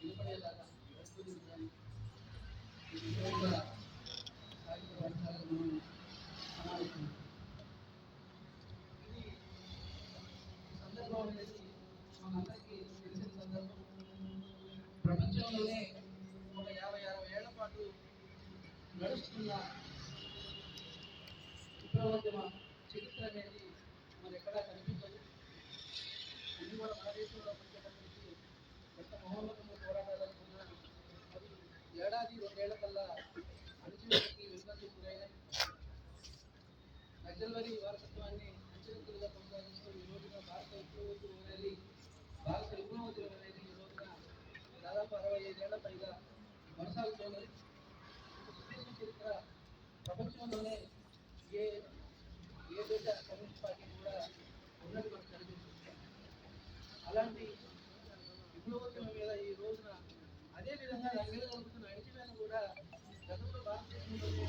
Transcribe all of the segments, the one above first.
వినపడేలాగా ఇది సందర్భం అనేది మనందరికీ తెలిసిన సందర్భం. ప్రపంచంలోనే ఒక 50-60 ఏళ్ల పాటు నడుస్తున్న విప్లవోద్యమ చరిత్ర అనేది మరి ఎక్కడా కనిపించదు. ఇది కూడా మన దేశంలో వచ్చేటప్పటికి ఎంత మహోన్నతంగా పోరాటాలనుకున్నా అది ఏడాది 2 ఏళ్ల కల్లా అణచివేతకి వెనుకంజ గురైనాయి. నక్సల్బరీ వారసత్వాన్ని అంచెలంచెలుగా కొనసాగిస్తూ ఈ రోజున భారత విప్లవోద్యమం అనేది ఈ రోజున దాదాపు 65 ఏళ్ల పైగా కొనసాగుతున్నది. సుదీర్ఘ చరిత్ర ప్రపంచంలోనే ఏ ఏ దేశ కమ్యూనిస్ట్ పార్టీ కూడా ఉన్నట్టు మనకు కనిపిస్తుంది. అలాంటి విప్లవోద్యమం మీద ఈ రోజున అదేవిధంగా రంగుతున్న అణచివేత కూడా గతంలో భారతదేశంలోనే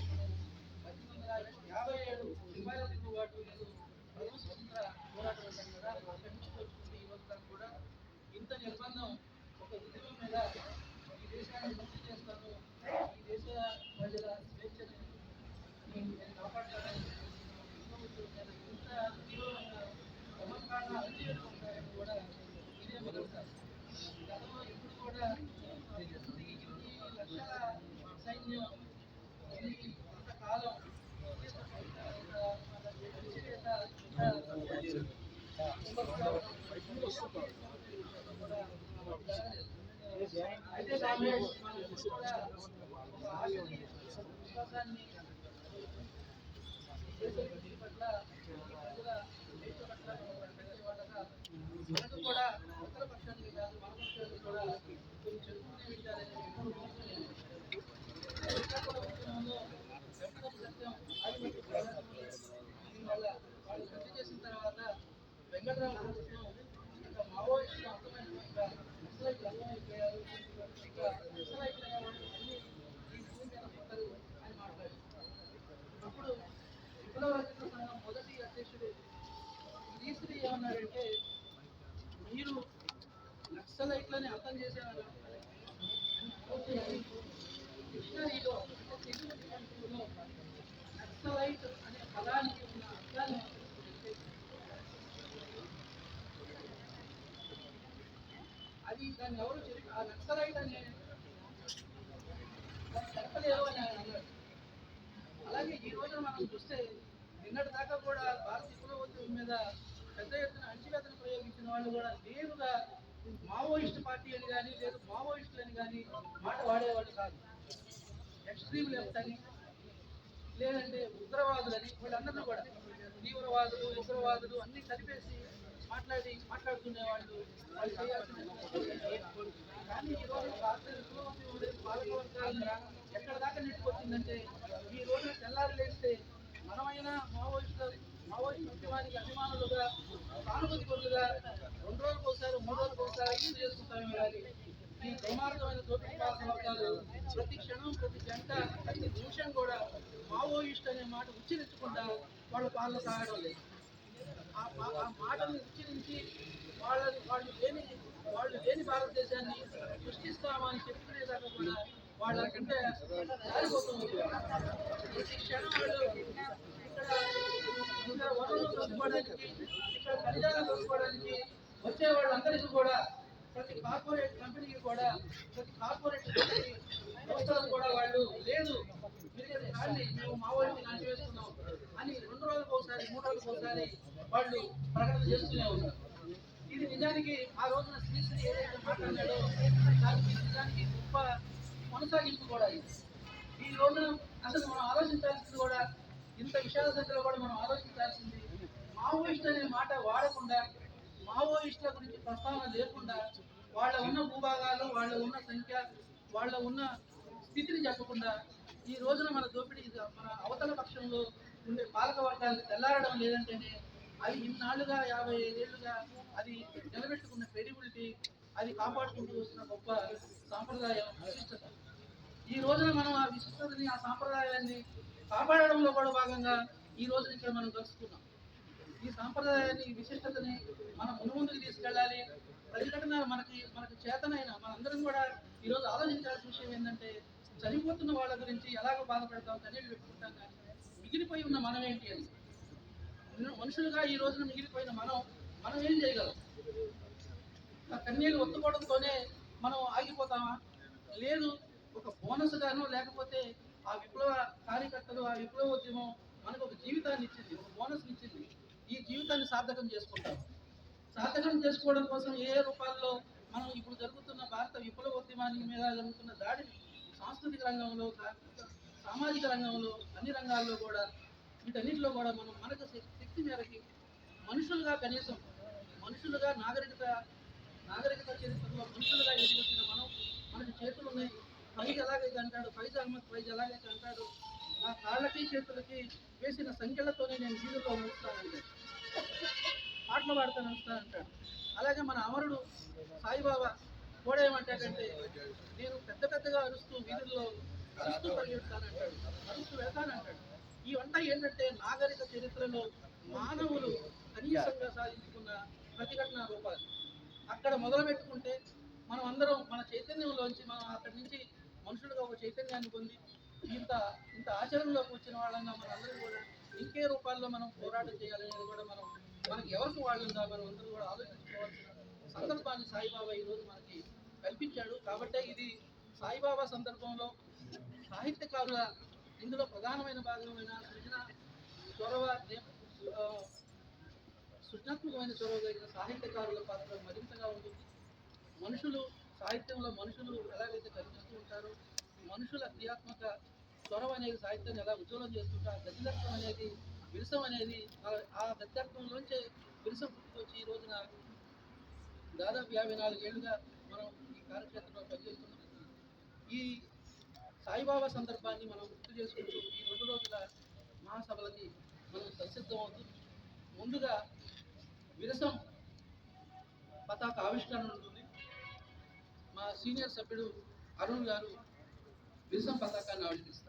1857 రూపాయల తిరుగుబాటు లేదు ప్రథమ స్వతంత్ర పోరాటం ఉంటాం కదా, అక్కడి నుంచి వచ్చుకుంటే ఈ రోజు కూడా ఇంత నిర్బంధం ఒక ఉద్యమం మీద ఈ దేశాన్ని ముక్తి చేస్తాను, ఈ దేశ ప్రజల స్వేచ్ఛని నేను కాపాడతానని ఇంత తీవ్రమైన గమనికాలను అణచివేత ఉంటాయని కూడా ఇదే మొదలుతారు. గతంలో ఇప్పుడు కూడా ఇన్ని లక్షల సైన్యం ఇంతకాలం అయితే విశ్వాసాన్ని పట్ల ప్రజల మనకు కూడా ఉత్తర పక్షానికి కాదు మన పక్షానికి కూడా కొన్ని చెప్పుకునే విషయాలని వాళ్ళు రద్దు చేసిన తర్వాత వెంకటరామ ప్రభుత్వం ఇంకా మావోయిస్టులు అర్థమైపోయారు, నక్సలైట్లు అర్థమైపోయారు, ఇంకా నక్సలైట్లు అనేవాళ్ళు అన్ని ఈ భూమి మీద పుట్టరు అని మాట్లాడారు. అప్పుడు విప్లవ రచన సంఘం మొదటి అధ్యక్షుడు శ్రీశ్రీ ఏమన్నాడంటే, మీరు నక్సలైట్లని అర్థం చేసేవాళ్ళు డిక్షనరీలో అంటే తెలుగు డిక్షనరీలో నక్సలైట్ అనే పదానికి ఉన్న అర్థాన్ని అది దాన్ని ఎవరు చెప్పి ఆ నక్సలైట్ అనే చెప్పలేరు అని ఆయన అన్నాడు. అలాగే ఈ రోజున మనం చూస్తే నిన్నటి దాకా కూడా భారత విప్లవోద్యమం మీద పెద్ద ఎత్తున అణచివేతను ప్రయోగించిన వాళ్ళు కూడా నేరుగా మావోయిస్ట్ పార్టీ అని కానీ లేదు మావోయిస్టులు అని కానీ మాట వాడేవాళ్ళు కాదు. ఎక్స్ట్రీమ్ లెఫ్ట్ అని లేదంటే ఉగ్రవాదులని వీళ్ళందరూ కూడా తీవ్రవాదులు ఉగ్రవాదులు అన్ని కలిపేసి మాట్లాడుకునేవాళ్ళు. వాళ్ళు చేయాల్సిన కానీ ఈరోజు పాలకవర్గాలను ఎక్కడ దాకా నెట్టుకొచ్చిందంటే ఈ రోజున తెల్లారు లేస్తే మనమైనా మావోయిస్ట్ ఉద్యమానికి అభిమానులుగా సానుభూతి పొందుగా 2 రోజులకు ఒకసారి 3 రోజులకు ఒకసారి ఇది చేసుకుంటామే కానీ ఈ దుర్మార్గమైన దోపిడీ పాలక వర్గాలు ప్రతి క్షణం ప్రతి గంట ప్రతి నిమిషం కూడా మావోయిస్ట్ అనే మాట ఉచ్చరించకుండా వాళ్ళు పాలన సాగడం లేదు. ఆ మాటల్ని ఉచ్చరించి వాళ్ళు లేని భారతదేశాన్ని సృష్టిస్తామని చెప్పుకునేదాకా కూడా వాళ్ళకంటే జారిపోతుంది. ప్రతి క్షణం వాళ్ళు ఇక్కడ వనరులు దొరుకుకోవడానికి ఇక్కడ ఖనిజాలు దొరుకుకోవడానికి వచ్చే వాళ్ళందరికీ కూడా ప్రతి కార్పొరేట్ కంపెనీకి కూడా ప్రతి కార్పొరేట్ వ్యవస్థలకు కూడా వాళ్ళు లేదు కానీ మేము మావోయిస్టులు అణచివేస్తున్నాం అని 2 రోజులకు ఒకసారి 3 రోజులకు ఒకసారి వాళ్ళు ప్రకటన చేస్తూనే ఉన్నారు. ఇది నిజానికి ఆ రోజున శ్రీశ్రీ ఏదైతే మాట్లాడాడో దానికి నిజానికి గొప్ప కొనసాగింపు కూడా ఇది. ఈ రోజున అసలు మనం ఆలోచించాల్సింది కూడా ఇంత విషయాల దగ్గర కూడా మనం ఆలోచించాల్సింది మావోయిస్ట్ అనే మాట వాడకుండా మావోయిస్టుల గురించి ప్రస్తావన లేకుండా వాళ్ళ ఉన్న భూభాగాలు వాళ్ళ ఉన్న సంఖ్య వాళ్ళ ఉన్న స్థితిని చెప్పకుండా ఈ రోజున మన దోపిడీ మన అవతల పక్షంలో ఉండే పాలక వర్గాలకు తెల్లారడం లేదంటేనే అది ఇన్నాళ్ళుగా 55 ఏళ్లుగా అది నిలబెట్టుకున్న క్రెడిబిలిటీ అది కాపాడుకుంటూ వస్తున్న గొప్ప సాంప్రదాయం విశిష్టత. ఈ రోజున మనం ఆ విశిష్టతని ఆ సాంప్రదాయాన్ని కాపాడడంలో కూడా భాగంగా ఈ రోజున ఇక్కడ మనం కలుసుకున్నాం. ఈ సాంప్రదాయాన్ని ఈ విశిష్టతని మనం ముందుకు తీసుకెళ్ళాలి. ప్రతిఘటన మనకి చేతనైన మనందరం కూడా ఈరోజు ఆలోచించాల్సిన విషయం ఏంటంటే చనిపోతున్న వాళ్ళ గురించి ఎలాగో బాధపడతాం, కన్నీళ్ళు పెట్టుకుంటాం, కానీ మిగిలిపోయి ఉన్న మనం ఏంటి అని. మనుషులుగా ఈ రోజున మిగిలిపోయిన మనం ఏం చేయగలం? ఆ కన్నీళ్ళు ఒత్తుకోవడంతోనే మనం ఆగిపోతామా? లేదు, ఒక బోనస్ గాను లేకపోతే ఆ విప్లవ కార్యకర్తలు, ఆ విప్లవోద్యమం మనకు ఒక జీవితాన్ని ఇచ్చింది, ఒక బోనస్ ఇచ్చింది. ఈ జీవితాన్ని సార్థకం చేసుకుంటాం. సాధకం చేసుకోవడం కోసం ఏ రూపాల్లో మనం ఇప్పుడు జరుగుతున్న భారత విప్లవోద్యమాన్ని మీద జరుగుతున్న దాడిని సాంస్కృతిక రంగంలో, సామాజిక రంగంలో, అన్ని రంగాల్లో కూడా వీటన్నిటిలో కూడా మనం మనకు శక్తి మేరకి మనుషులుగా, కనీసం మనుషులుగా నాగరికత చరిత్రలో మనుషులుగా ఎదిగొచ్చిన మనం, మనకు చేతులు ఉన్నాయి. ఫైజ్ ఎలాగైతే అంటాడు, ఫైజ్ అహ్మద్ ఫైజ్ ఎలాగైతే అంటాడు, నా కాళ్ళకి చేతులకి వేసిన సంఖ్యలతోనే నేను వీధుల్లో నడుస్తానంటే, పాటలు పాడుతూ నడుస్తానంటాడు. అలాగే మన అమరుడు సాయిబాబా కూడా ఏమంటాడంటే, నేను పెద్దగా అరుస్తూ వీధుల్లో అరుస్తూ పరిగెడతానంటాడు, అరుస్తూ వెళ్తానంటాడు. ఇవంతా ఏంటంటే నాగరిక చరిత్రలో మానవులు కనీసంగా సాధించుకున్న ప్రతిఘటన రూపాలు. అక్కడ మొదలు పెట్టుకుంటే మనం అందరం మన చైతన్యంలోంచి మనం అక్కడి నుంచి మనుషులుగా ఒక చైతన్యాన్ని పొంది ఇంత ఇంత ఆచరణలోకి వచ్చిన వాళ్ళంగా మన అందరం కూడా ఇంకే రూపాల్లో మనం పోరాటం చేయాలనేది కూడా మనకి ఎవరికి వాళ్ళుందా మనం అందరూ కూడా ఆలోచించుకోవాల్సిన సందర్భాన్ని సాయిబాబా ఈరోజు మనకి కల్పించాడు. కాబట్టే ఇది సాయిబాబా సందర్భంలో సాహిత్యకారుల ఇందులో ప్రధానమైన భాగమైన సృజనాత్మకమైన చొరవ కలిగిన సాహిత్యకారుల పాత్ర మరింతగా ఉంటుంది. సాహిత్యంలో మనుషులు ఎలాగైతే కనిపిస్తూ ఉంటారో, మనుషుల క్రియాత్మక చొరవ అనేది సాహిత్యాన్ని ఎలా ఉజ్వలం చేస్తుంటారు. గతిదత్వం అనేది, విరసం అనేది, ఆ గతిదత్వంలోంచే విరసం పుట్టుకొచ్చి ఈ రోజున దాదాపు 54 ఏళ్ళుగా మనం ఈ కార్యక్షేత్రంలో పనిచేస్తున్నాం. ఈ సాయిబాబా సందర్భాన్ని మనం గుర్తు చేసుకుంటూ ఈ 2 రోజుల మహాసభలకి మనం సంసిద్ధం అవుతూ, ముందుగా విరసం పతాక ఆవిష్కరణ ఉంటుంది. మా సీనియర్ సభ్యుడు అరుణ్ గారు విరసం పతాకాన్ని ఆవిష్కరిస్తారు.